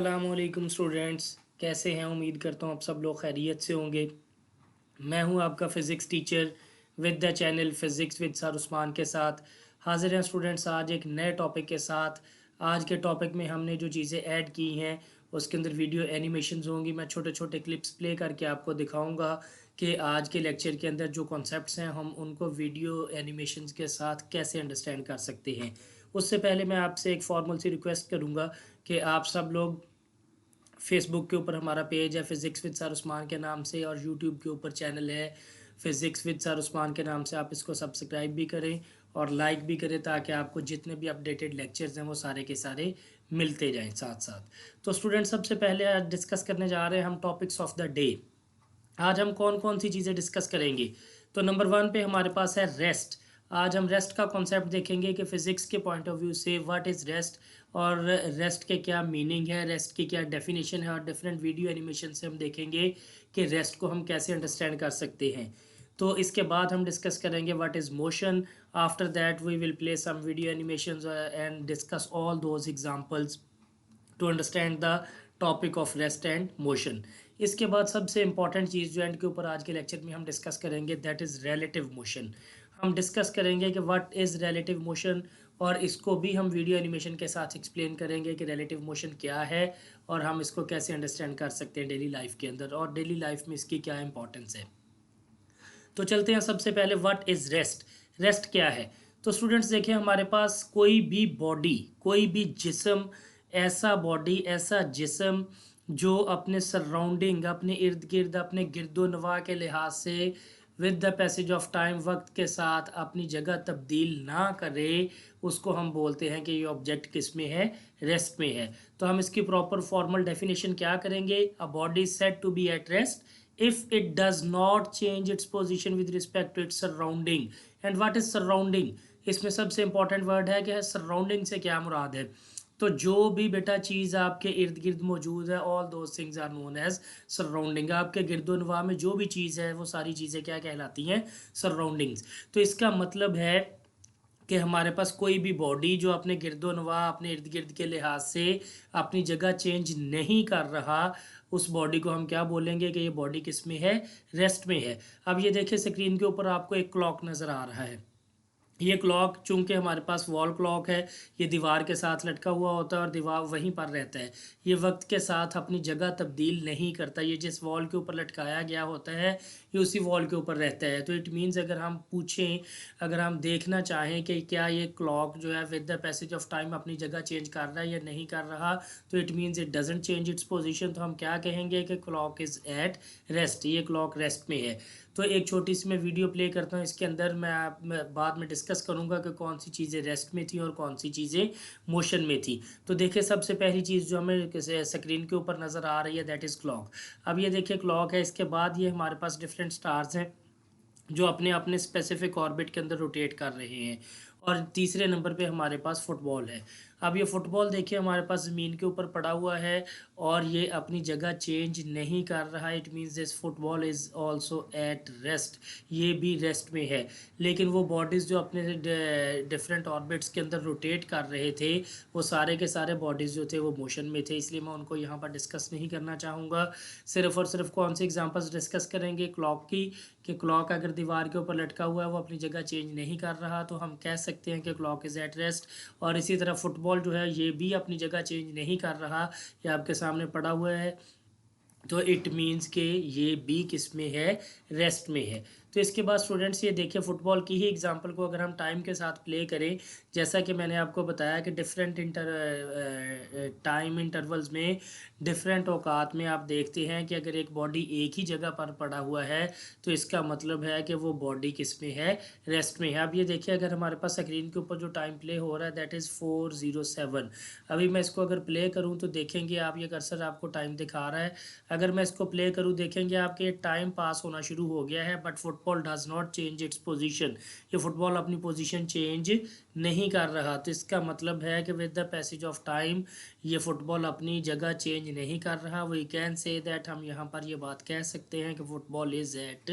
अस्सलामुअलैकुम स्टूडेंट्स, कैसे हैं? उम्मीद करता हूँ आप सब लोग खैरियत से होंगे। मैं हूँ आपका physics teacher with the channel physics with sir Usman के साथ हाज़िर हैं स्टूडेंट्स आज एक नए टॉपिक के साथ। आज के टॉपिक में हमने जो चीज़ें ऐड की हैं उसके अंदर वीडियो एनिमेशंस होंगी। मैं छोटे छोटे क्लिप्स प्ले करके आपको दिखाऊंगा कि आज के लेक्चर के अंदर जो कॉन्सेप्ट्स हैं हम उनको वीडियो एनिमेशंस के साथ कैसे अंडरस्टैंड कर सकते हैं। उससे पहले मैं आपसे एक फॉर्मल सी रिक्वेस्ट करूँगा कि आप सब लोग फेसबुक के ऊपर हमारा पेज है फ़िज़िक्स विद सर उस्मान के नाम से, और यूट्यूब के ऊपर चैनल है फ़िज़िक्स विद सर उस्मान के नाम से। आप इसको सब्सक्राइब भी करें और लाइक भी करें ताकि आपको जितने भी अपडेटेड लेक्चर्स हैं वो सारे के सारे मिलते जाएं साथ साथ। तो स्टूडेंट, सबसे पहले आज डिस्कस करने जा रहे हैं हम टॉपिक्स ऑफ द डे। आज हम कौन कौन सी चीज़ें डिस्कस करेंगे? तो नंबर वन पे हमारे पास है रेस्ट। आज हम रेस्ट का कॉन्सेप्ट देखेंगे कि फ़िज़िक्स के पॉइंट ऑफ व्यू से व्हाट इज़ रेस्ट, और रेस्ट के क्या मीनिंग है, रेस्ट की क्या डेफिनेशन है, और डिफरेंट वीडियो एनिमेशन से हम देखेंगे कि रेस्ट को हम कैसे अंडरस्टैंड कर सकते हैं। तो इसके बाद हम डिस्कस करेंगे what is motion. After that we will play some video animations and discuss all those examples to understand the topic of rest and motion. इसके बाद सबसे इंपॉर्टेंट चीज़ जो एंड के ऊपर आज के लेक्चर में हम डिस्कस करेंगे दैट इज़ रिलेटिव मोशन। हम डिस्कस करेंगे कि व्हाट इज़ रिलेटिव मोशन, और इसको भी हम वीडियो एनिमेशन के साथ एक्सप्लेन करेंगे कि रिलेटिव मोशन क्या है और हम इसको कैसे अंडरस्टैंड कर सकते हैं डेली लाइफ के अंदर, और डेली लाइफ में इसकी क्या इंपॉर्टेंस है। तो चलते हैं सबसे पहले व्हाट इज़ रेस्ट। रेस्ट क्या है? तो स्टूडेंट्स देखिए, हमारे पास कोई भी बॉडी, कोई भी जिस्म, ऐसा बॉडी, ऐसा जिस्म जो अपने सराउंडिंग, अपने इर्द गिर्द, अपने गिरदोनवा के लिहाज से with the passage of time, वक्त के साथ अपनी जगह तब्दील ना करे, उसको हम बोलते हैं कि ये ऑब्जेक्ट किस में है? रेस्ट में है। तो हम इसकी प्रॉपर फॉर्मल डेफिनेशन क्या करेंगे? A body said to be at rest if it does not change its position with respect to its surrounding। and what is surrounding? इसमें सबसे इंपॉर्टेंट वर्ड है कि सराउंडिंग से क्या मुराद है। तो जो भी बेटा चीज़ आपके इर्द गिर्द मौजूद है, all those things are known as surrounding. आपके गिरदोनवा में जो भी चीज़ है वो सारी चीज़ें क्या कहलाती हैं? सराउंडिंग्स। तो इसका मतलब है कि हमारे पास कोई भी बॉडी जो अपने गिरदोनवा, अपने इर्द गिर्द के लिहाज से अपनी जगह चेंज नहीं कर रहा, उस बॉडी को हम क्या बोलेंगे कि ये बॉडी किस में है? रेस्ट में है। अब ये देखिए, स्क्रीन के ऊपर आपको एक क्लॉक नज़र आ रहा है। ये क्लॉक चूंकि हमारे पास वॉल क्लॉक है, ये दीवार के साथ लटका हुआ होता है और दीवार वहीं पर रहता है। ये वक्त के साथ अपनी जगह तब्दील नहीं करता। ये जिस वॉल के ऊपर लटकाया गया होता है ये उसी वॉल के ऊपर रहता है। तो इट मीन्स अगर हम पूछें, अगर हम देखना चाहें कि क्या ये क्लॉक जो है with the passage of time अपनी जगह चेंज कर रहा है या नहीं कर रहा, तो it means it doesn't change its position. तो हम क्या कहेंगे कि क्लॉक इज़ एट रेस्ट, ये क्लॉक रेस्ट में है। तो एक छोटी सी मैं वीडियो प्ले करता हूँ, इसके अंदर मैं बाद में डिस्कस करूँगा कि कौन सी चीज़ें रेस्ट में थी और कौन सी चीज़ें मोशन में थी। तो देखिए, सबसे पहली चीज़ जो हमें स्क्रीन के ऊपर नज़र आ रही है दैट इज़ क्लॉक। अब ये देखिए क्लॉक है, इसके बाद ये हमारे पास डिफरेंट स्टार्स हैं जो अपने अपने स्पेसिफिक ऑर्बिट के अंदर रोटेट कर रहे हैं। और तीसरे नंबर पे हमारे पास फुटबॉल है। अब ये फुटबॉल देखिए हमारे पास ज़मीन के ऊपर पड़ा हुआ है और ये अपनी जगह चेंज नहीं कर रहा है। It means this football is also at rest, ये भी रेस्ट में है। लेकिन वो बॉडीज़ जो अपने डिफरेंट ऑर्बिट्स के अंदर रोटेट कर रहे थे, वो सारे के सारे बॉडीज़ जो थे वो मोशन में थे, इसलिए मैं उनको यहाँ पर डिस्कस नहीं करना चाहूँगा। सिर्फ़ और सिर्फ कौन से एग्जांपल्स डिस्कस करेंगे? क्लॉक की, कि क्लॉक अगर दीवार के ऊपर लटका हुआ है, वो अपनी जगह चेंज नहीं कर रहा, तो हम कह सकते हैं कि क्लॉक इज़ एट रेस्ट। और इसी तरह फुटबॉल जो है ये भी अपनी जगह चेंज नहीं कर रहा, ये आपके सामने पड़ा हुआ है, तो इट मीन्स के ये भी किस में है? रेस्ट में है। तो इसके बाद स्टूडेंट्स ये देखिए, फुटबॉल की ही एग्जांपल को अगर हम टाइम के साथ प्ले करें, जैसा कि मैंने आपको बताया कि डिफरेंट टाइम इंटरवल्स में, डिफरेंट औकात में आप देखते हैं कि अगर एक बॉडी एक ही जगह पर पड़ा हुआ है तो इसका मतलब है कि वो बॉडी किस में है? रेस्ट में है। अब ये देखिए, अगर हमारे पास स्क्रीन के ऊपर जो टाइम प्ले हो रहा है दैट इज़ 4:07। अभी मैं इसको अगर प्ले करूँ तो देखेंगे आप, ये कर्सर आपको टाइम दिखा रहा है। अगर मैं इसको प्ले करूँ देखेंगे आपके टाइम पास होना शुरू हो गया है, but football does not change its position, ये फुटबॉल अपनी पोजीशन चेंज नहीं कर रहा। तो इसका मतलब है कि with the passage of time ये फुटबॉल अपनी जगह चेंज नहीं कर रहा। वी कैन से दैट, हम यहाँ पर ये बात कह सकते हैं कि फुटबॉल इज़ एट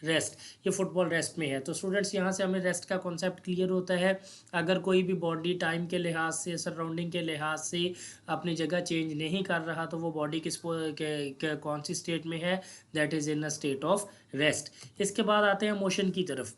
रेस्ट, ये फुटबॉल रेस्ट में है। तो स्टूडेंट्स यहाँ से हमें रेस्ट का कॉन्सेप्ट क्लियर होता है। अगर कोई भी बॉडी टाइम के लिहाज से, सराउंडिंग के लिहाज से अपनी जगह चेंज नहीं कर रहा तो वो बॉडी कौन सी स्टेट में है, that is in a state of rest. इसके बाद आते हैं मोशन की तरफ,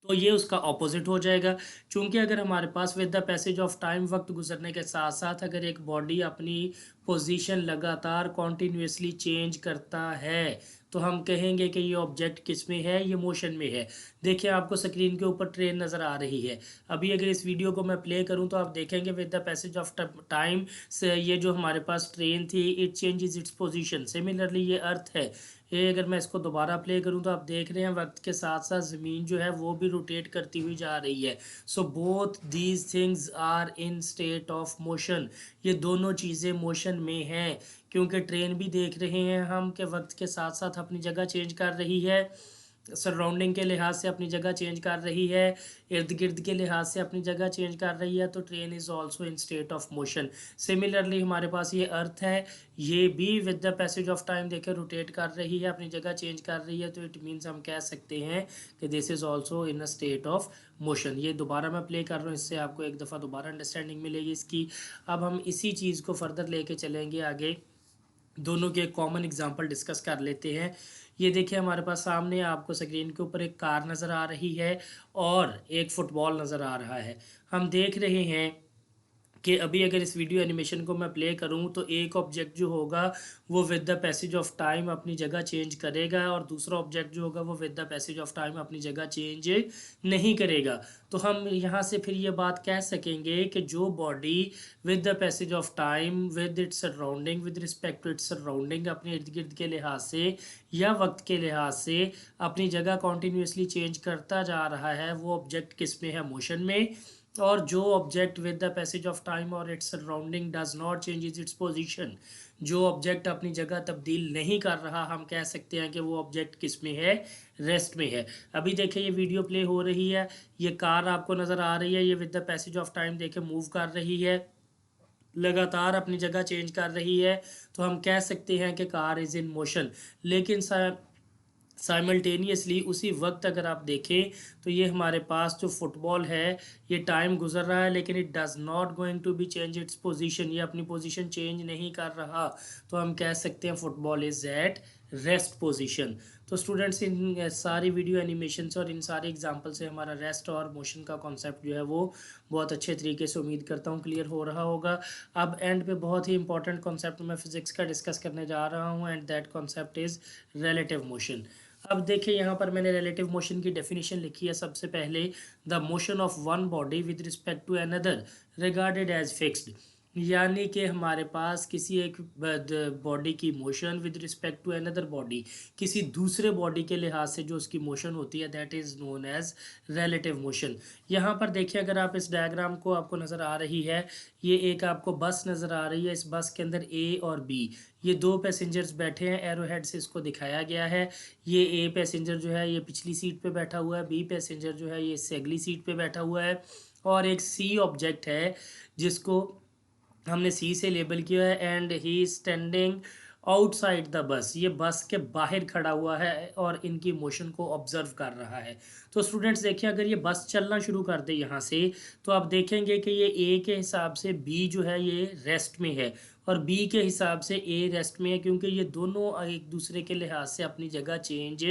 तो ये उसका ऑपोजिट हो जाएगा। चूंकि अगर हमारे पास with the passage of time, वक्त गुजरने के साथ साथ अगर एक बॉडी अपनी पोजीशन लगातार कॉन्टीन्यूसली चेंज करता है तो हम कहेंगे कि ये ऑब्जेक्ट किस में है, ये मोशन में है। देखिए आपको स्क्रीन के ऊपर ट्रेन नज़र आ रही है। अभी अगर इस वीडियो को मैं प्ले करूं तो आप देखेंगे with the passage of time से ये जो हमारे पास ट्रेन थी it changes its position. Similarly ये अर्थ है, ये अगर मैं इसको दोबारा प्ले करूं तो आप देख रहे हैं वक्त के साथ साथ ज़मीन जो है वो भी रोटेट करती हुई जा रही है। So both these things are in state of motion, ये दोनों चीज़ें मोशन में हैं। क्योंकि ट्रेन भी देख रहे हैं हम कि वक्त के साथ साथ अपनी जगह चेंज कर रही है, सराउंडिंग के लिहाज से अपनी जगह चेंज कर रही है, इर्द गिर्द के लिहाज से अपनी जगह चेंज कर रही है। तो train is also in state of motion. Similarly हमारे पास ये अर्थ है, ये भी with the passage of time देखे रोटेट कर रही है, अपनी जगह चेंज कर रही है। तो इट मीन्स हम कह सकते हैं कि this is also in a state of motion. ये दोबारा मैं प्ले कर रहा हूँ, इससे आपको एक दफ़ा दोबारा अंडरस्टैंडिंग मिलेगी इसकी। अब हम इसी चीज़ को फर्दर लेके चलेंगे आगे, दोनों के कॉमन एग्जांपल डिस्कस कर लेते हैं। ये देखिए हमारे पास सामने आपको स्क्रीन के ऊपर एक कार नज़र आ रही है और एक फुटबॉल नज़र आ रहा है। हम देख रहे हैं कि अभी अगर इस वीडियो एनिमेशन को मैं प्ले करूं तो एक ऑब्जेक्ट जो होगा वो with the passage of time अपनी जगह चेंज करेगा और दूसरा ऑब्जेक्ट जो होगा वो with the passage of time अपनी जगह चेंज नहीं करेगा। तो हम यहाँ से फिर ये बात कह सकेंगे कि जो body with the passage of time with its surrounding, with respect to its surrounding, अपने इर्द गिर्द के लिहाज से या वक्त के लिहाज से अपनी जगह कॉन्टीन्यूसली चेंज करता जा रहा है, वो ऑब्जेक्ट किस में है, मोशन में। और जो object with the passage of time और its surrounding does not changes its position, जो ऑब्जेक्ट अपनी जगह तब्दील नहीं कर रहा, हम कह सकते हैं कि वो ऑब्जेक्ट किस में है, रेस्ट में है। अभी देखिए ये वीडियो प्ले हो रही है, ये कार आपको नज़र आ रही है, ये with the passage of time देखे मूव कर रही है, लगातार अपनी जगह चेंज कर रही है। तो हम कह सकते हैं कि कार इज़ इन मोशन। लेकिन साइमल्टेनियसली उसी वक्त अगर आप देखें तो ये हमारे पास जो फुटबॉल है ये टाइम गुजर रहा है लेकिन it does not going to be change its position, ये अपनी पोजीशन चेंज नहीं कर रहा। तो हम कह सकते हैं football is at rest position. तो स्टूडेंट्स इन सारी वीडियो एनिमेशन से और इन सारे एग्जांपल से हमारा रेस्ट और मोशन का कॉन्सेप्ट जो है वो बहुत अच्छे तरीके से उम्मीद करता हूँ क्लियर हो रहा होगा। अब एंड पे बहुत ही इंपॉर्टेंट कॉन्सेप्ट मैं फिज़िक्स का डिस्कस करने जा रहा हूँ and that concept is relative motion. अब देखिए यहाँ पर मैंने रिलेटिव मोशन की डेफिनेशन लिखी है। सबसे पहले, the motion of one body with respect to another regarded as fixed, यानी कि हमारे पास किसी एक बॉडी की motion with respect to another body, किसी दूसरे बॉडी के लिहाज से जो उसकी मोशन होती है, that is known as relative motion. यहाँ पर देखिए अगर आप इस डायग्राम को, आपको नज़र आ रही है, ये एक आपको बस नज़र आ रही है। इस बस के अंदर ए और बी, ये दो पैसेंजर्स बैठे हैं, एरो हेड से इसको दिखाया गया है। ये ए पैसेंजर जो है ये पिछली सीट पे बैठा हुआ है, बी पैसेंजर जो है ये इससे अगली सीट पे बैठा हुआ है, और एक सी ऑब्जेक्ट है जिसको हमने सी से लेबल किया है and he standing outside the bus, ये बस के बाहर खड़ा हुआ है और इनकी मोशन को ऑब्जर्व कर रहा है। तो स्टूडेंट्स देखिए अगर ये बस चलना शुरू कर दे यहाँ से तो आप देखेंगे कि ये ए के हिसाब से बी जो है ये रेस्ट में है और बी के हिसाब से ए रेस्ट में है, क्योंकि ये दोनों एक दूसरे के लिहाज से अपनी जगह चेंज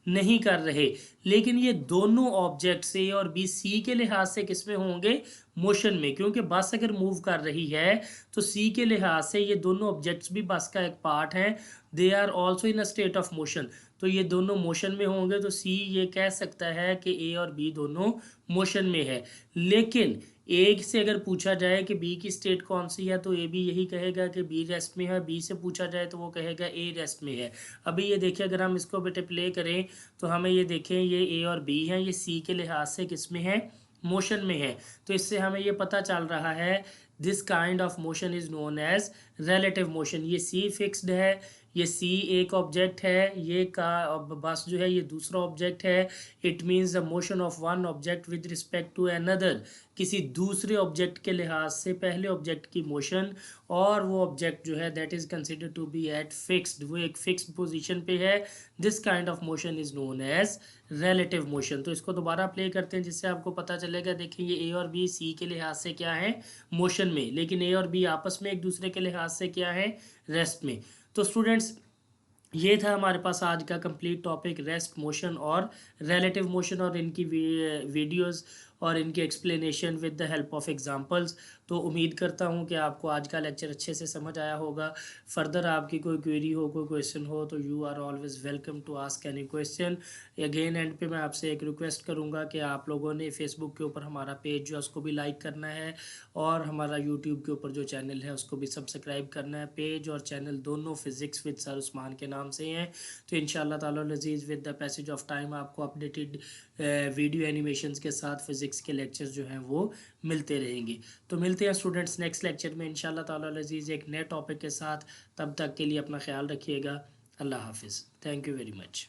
नहीं कर रहे। लेकिन ये दोनों ऑब्जेक्ट्स ए और बी सी के लिहाज से किस में होंगे, मोशन में, क्योंकि बस अगर मूव कर रही है तो सी के लिहाज से ये दोनों ऑब्जेक्ट्स भी बस का एक पार्ट हैं, they are also in a state of motion. तो ये दोनों मोशन में होंगे, तो सी ये कह सकता है कि ए और बी दोनों मोशन में है। लेकिन ए से अगर पूछा जाए कि बी की स्टेट कौन सी है तो ए भी यही कहेगा कि बी रेस्ट में है, बी से पूछा जाए तो वो कहेगा ए रेस्ट में है। अभी ये देखिए अगर हम इसको बेटे प्ले करें तो हमें ये देखें ये ए और बी हैं, ये सी के लिहाज से किस में है, मोशन में है। तो इससे हमें ये पता चल रहा है this kind of motion is known as relative motion. ये सी फिक्स्ड है, ये सी एक ऑब्जेक्ट है, ये का बस जो है ये दूसरा ऑब्जेक्ट है। It means the motion of one object with respect to another, किसी दूसरे ऑब्जेक्ट के लिहाज से पहले ऑब्जेक्ट की मोशन, और वो ऑब्जेक्ट जो है that is consider to be at fixed, वो एक फिक्स्ड पोजीशन पे है। This kind of motion is known as relative motion. तो इसको दोबारा प्ले करते हैं जिससे आपको पता चलेगा। देखिए ये ए और बी सी के लिहाज से क्या है, मोशन में, लेकिन ए और बी आपस में एक दूसरे के लिहाज से क्या है, रेस्ट में। तो स्टूडेंट्स ये था हमारे पास आज का कंप्लीट टॉपिक, रेस्ट मोशन और रिलेटिव मोशन, और इनकी वीडियोस और इनकी explanation with the help of examples. तो उम्मीद करता हूँ कि आपको आज का लेक्चर अच्छे से समझ आया होगा। फर्दर आपकी कोई क्वेरी हो, कोई क्वेश्चन हो, तो you are always welcome to ask any question. Again end पे मैं आपसे एक रिक्वेस्ट करूँगा कि आप लोगों ने फेसबुक के ऊपर हमारा पेज जो है उसको भी लाइक करना है, और हमारा यूट्यूब के ऊपर जो चैनल है उसको भी सब्सक्राइब करना है। पेज और चैनल दोनों फिज़िक्स विद सर उस्मान के नाम से हैं। तो इंशाल्लाह ताला लजीज़ with the passage of time आपको अपडेटेड वीडियो एनिमेशंस के साथ फिज़िक्स के लेक्चर्स जो हैं वो मिलते रहेंगे। तो मिलते हैं स्टूडेंट्स नेक्स्ट लेक्चर में इंशाल्लाह ताला लजीज़ एक नए टॉपिक के साथ। तब तक के लिए अपना ख्याल रखिएगा। अल्लाह हाफिज़। Thank you very much.